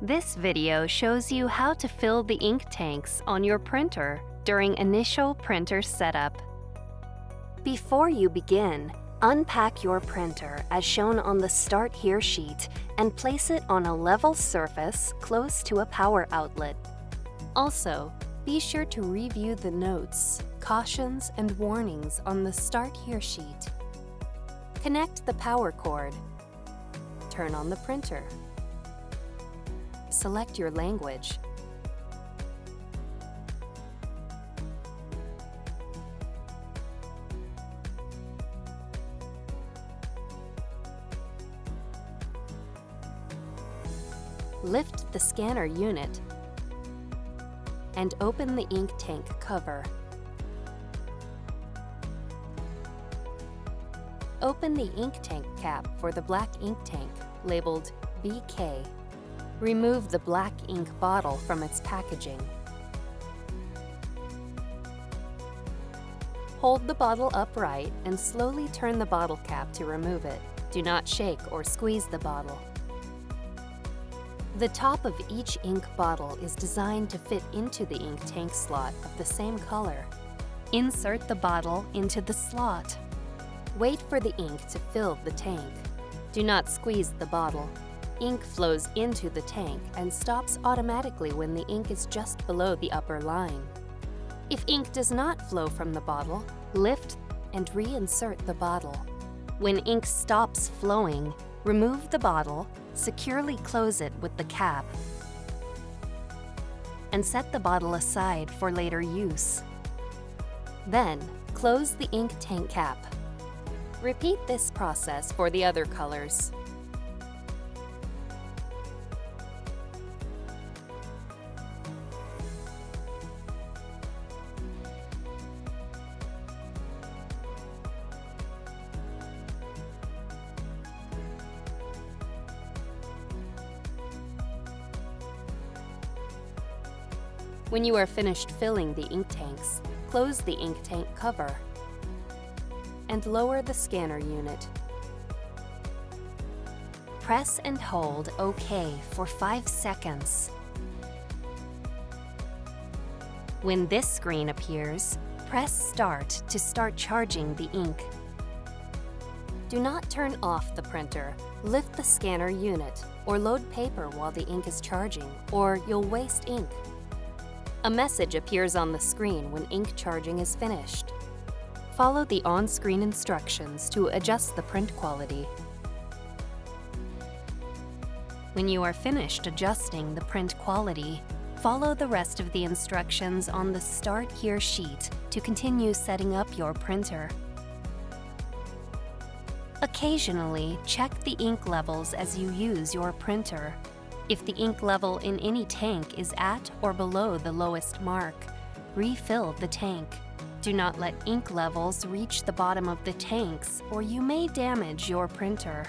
This video shows you how to fill the ink tanks on your printer during initial printer setup. Before you begin, unpack your printer as shown on the Start Here sheet and place it on a level surface close to a power outlet. Also, be sure to review the notes, cautions, and warnings on the Start Here sheet. Connect the power cord. Turn on the printer. Select your language. Lift the scanner unit and open the ink tank cover. Open the ink tank cap for the black ink tank labeled BK. Remove the black ink bottle from its packaging. Hold the bottle upright and slowly turn the bottle cap to remove it. Do not shake or squeeze the bottle. The top of each ink bottle is designed to fit into the ink tank slot of the same color. Insert the bottle into the slot. Wait for the ink to fill the tank. Do not squeeze the bottle. Ink flows into the tank and stops automatically when the ink is just below the upper line. If ink does not flow from the bottle, lift and reinsert the bottle. When ink stops flowing, remove the bottle, securely close it with the cap, and set the bottle aside for later use. Then, close the ink tank cap. Repeat this process for the other colors. When you are finished filling the ink tanks, close the ink tank cover and lower the scanner unit. Press and hold OK for 5 seconds. When this screen appears, press Start to start charging the ink. Do not turn off the printer, lift the scanner unit, or load paper while the ink is charging, or you'll waste ink. A message appears on the screen when ink charging is finished. Follow the on-screen instructions to adjust the print quality. When you are finished adjusting the print quality, follow the rest of the instructions on the Start Here sheet to continue setting up your printer. Occasionally, check the ink levels as you use your printer. If the ink level in any tank is at or below the lowest mark, refill the tank. Do not let ink levels reach the bottom of the tanks or you may damage your printer.